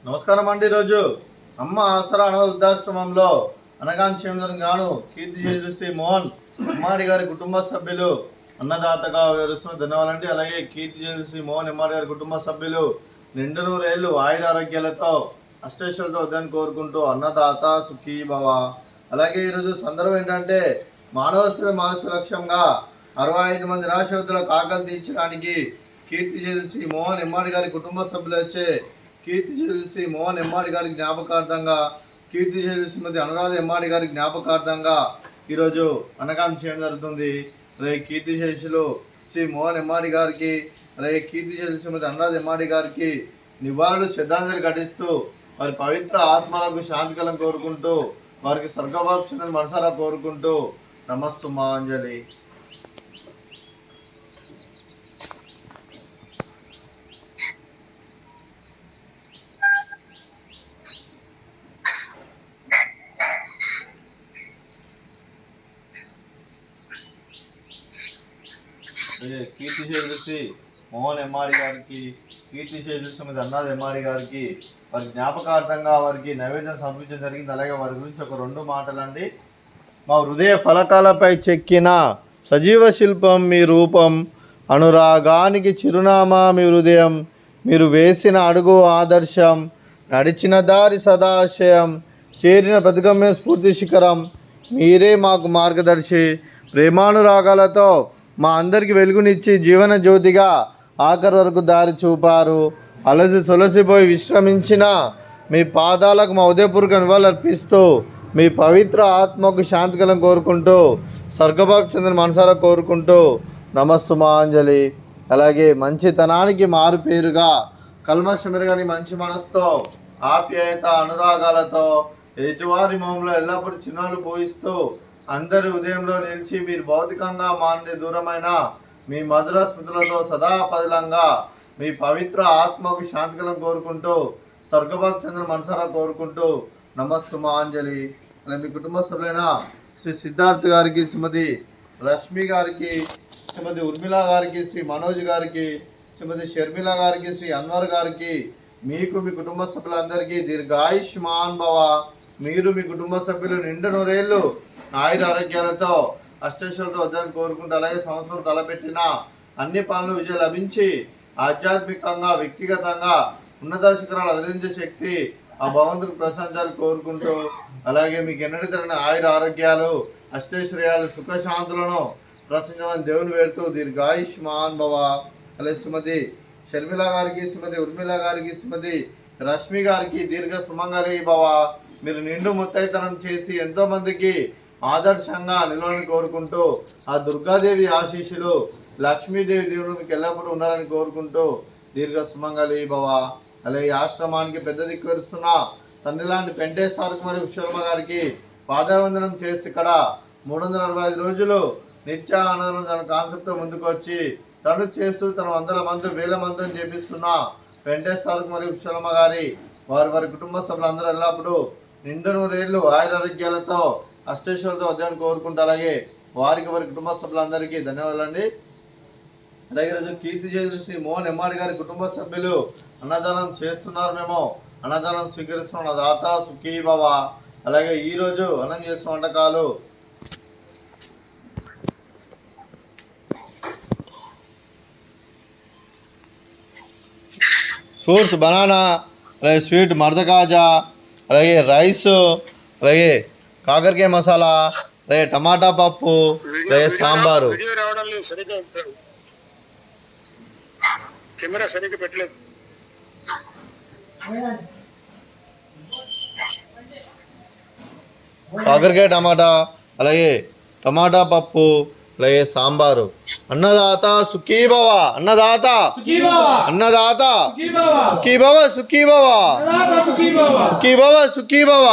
నమస్కారం అండి. ఈరోజు అమ్మ ఆసరా అనాథ వృద్ధాశ్రమంలో అనగాన్ చేయందరం గాను కీర్తిశేషులు శ్రీ మోహన్ ఎమ్మాడి గారి కుటుంబ సభ్యులు అన్నదాతగా వివరిస్తున్న ధన్యవాదాలండి. అలాగే కీర్తిశేషులు శ్రీ మోహన్ ఎమ్మాడి గారి కుటుంబ సభ్యులు నిండు నూరేళ్లు ఆయుర ఆరోగ్యాలతో అష్టైశ్వర్యాలతో వద్దని కోరుకుంటూ అన్నదాత సుఖీ భవ. అలాగే ఈరోజు సందర్భం ఏంటంటే మానవ సేవ మానవ లక్ష్యంగా 65 మంది నిరాశ్రతులకు ఆకలి తీర్చడానికి కీర్తిశేషులు శ్రీ మోహన్ ఎమ్మాడి గారి కుటుంబ సభ్యులు వచ్చే కీర్తిశేషులు శ్రీ మోహన్ ఎమ్మాడి గారి జ్ఞాపకార్థంగా కీర్తిశేషులు శ్రీమతి అనురాధ ఎమ్మాడి గారి జ్ఞాపకార్థంగా ఈరోజు అన్నదానం చేయడం జరుగుతుంది. అలాగే కీర్తిశేషులు శ్రీ మోహన్ ఎమ్మాడి గారికి అలాగే కీర్తిశేషులు శ్రీమతి అనురాధ ఎమ్మాడి గారికి నివాళులు శ్రద్ధాంజలి ఘటిస్తూ వారి పవిత్ర ఆత్మలకు శాంతికలం కోరుకుంటూ వారికి స్వర్గవాసుని మనసారా కోరుకుంటూ నమస్సుమాంజలి. కీర్తిశేషులు శ్రీ మోహన్ ఎమ్మాడి గారికి కీర్తిశేషులు శ్రీమతి అన్నాథ ఎమ్మాడి గారికి వారి జ్ఞాపకార్థంగా వారికి నైవేద్యం సమర్పించడం జరిగింది. అలాగే వారి గురించి ఒక 2 మాటలండి. మా హృదయ ఫలకాలపై చెక్కిన సజీవ శిల్పం మీ రూపం, అనురాగానికి చిరునామా మీ హృదయం, మీరు వేసిన అడుగు ఆదర్శం, నడిచిన దారి సదాశయం, చేరిన ప్రతిగమ్య స్ఫూర్తి శిఖరం, మీరే మాకు మార్గదర్శి. ప్రేమానురాగాలతో మా అందరికి వెలుగునిచ్చి జీవన జ్యోతిగా ఆఖరి వరకు దారి చూపారు. అలసి సొలసిపోయి విశ్రమించిన మీ పాదాలకు మా ఉదయపూర్వక నివాళులర్పిస్తూ మీ పవిత్ర ఆత్మకు శాంతికలం కోరుకుంటూ స్వర్గబాబు చంద్ర మనసారా కోరుకుంటూ నమస్సుమాంజలి. అలాగే మంచితనానికి మారు పేరుగా కల్మషమిరగని మంచి మనసుతో ఆప్యాయత అనురాగాలతో ఎదుటివారి మొహంలో ఎల్లప్పుడూ చిన్నాలు పోయిస్తూ అందరి ఉదయంలో నిలిచి మీరు భౌతికంగా మానుడి దూరమైన మీ మధుర స్మృతులతో సదా పదిలంగా మీ పవిత్ర ఆత్మకు శాంతికలం కోరుకుంటూ స్వర్గబాబు చంద్ర మనసారా కోరుకుంటూ నమస్సుమాంజలి. అలాగే మీ కుటుంబ సభ్యులైన శ్రీ సిద్ధార్థ్ గారికి, శ్రీమతి రష్మి గారికి, శ్రీమతి ఉర్మిళ గారికి, శ్రీ మనోజ్ గారికి, శ్రీమతి షర్మిల గారికి, శ్రీ అన్వర్ గారికి, మీకు మీ కుటుంబ సభ్యులందరికీ దీర్ఘాయుష్మాన్ భవ. మీరు మీ కుటుంబ సభ్యులు నిండు నూరేళ్లు ఆయుర ఆరోగ్యాలతో అష్టైశ్వర్యాలతో వద్దని కోరుకుంటూ అలాగే సంవత్సరం తలపెట్టిన అన్ని పనులు విజయం లభించి ఆధ్యాత్మికంగా వ్యక్తిగతంగా ఉన్నత శిఖరాలు అధిరించే శక్తి ఆ భగవంతుడికి ప్రశంసాలు కోరుకుంటూ అలాగే మీకు ఎన్నటి తరగని ఆయుర ఆరోగ్యాలు అష్టైశ్వర్యాలు సుఖశాంతులను ప్రశంసమని దేవుని వేడుతూ దీర్ఘాయుష్మాన్ భవ. అలాగే శ్రీమతి షర్మిల గారికి, శ్రీమతి ఉర్మిళ గారికి, శ్రీమతి రష్మి గారికి దీర్ఘ సుమంగళి భవ. మీరు నిండు ముత్తైతనం చేసి ఎంతోమందికి ఆదర్శంగా నిలవాలని కోరుకుంటూ ఆ దుర్గాదేవి ఆశీస్సులు లక్ష్మీదేవి దేవుడు మీకు ఎల్లప్పుడూ ఉండాలని కోరుకుంటూ దీర్ఘ సుమంగళి భవ. అలాగే ఆశ్రమానికి పెద్ద దిక్కు వరుస్తున్న తండ్రి లాంటి వెంకటేశ్వరకు మరియు విశ్వమ్మ గారికి పాదవందనం చేసి ఇక్కడ 365 రోజులు నిత్య ఆనందం తన కాన్సెప్ట్తో ముందుకు వచ్చి తను చేస్తూ తన 100 మంది 1000 మందిని చేపిస్తున్న వెంకటేశ్వరకు మరియు విశ్వమ్మ గారి వారి కుటుంబ సభ్యులందరూ ఎల్లప్పుడూ నిండు నూరేళ్లు ఆయురారోగ్యాలతో అష్టైశ్వర్యాలతో వద్దని కోరుకుంటూ అలాగే వారి కుటుంబ సభ్యులందరికీ ధన్యవాదాలండి. అలాగే ఈరోజు కీర్తిశేషులు శ్రీ మోహన్ ఎమ్మాడి గారి కుటుంబ సభ్యులు అన్నదానం చేస్తున్నారు. మేము అన్నదానం స్వీకరిస్తున్న దాత సుఖీ భవ. అలాగే ఈరోజు అన్నం చేసిన వంటకాలు ఫ్రూట్స్ బనానా, అలాగే స్వీట్ మర్దకాజా, అలాగే రైస్, అలాగే కాకరకాయ మసాలా, అలాగే టమాటా పప్పు, అలాగే సాంబారు. కెమెరా సరిగ్గా పెట్టలేదు. కాకరకాయ టమాటా, అలాగే టమాటా పప్పు, అలాగే సాంబారు. అన్నదాత సుఖీ భవ, అన్నదాత అన్నదాత సుఖీ భవ, సుఖీ భవ, సుఖీ భవ, సుఖీ భవ.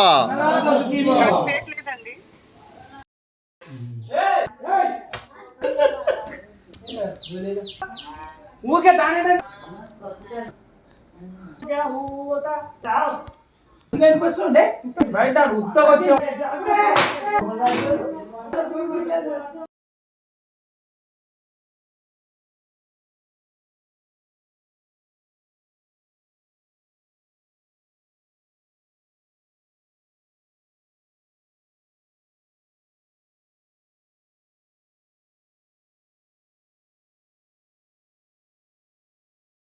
ఊకే దాని బయట ఉత్తగా వచ్చా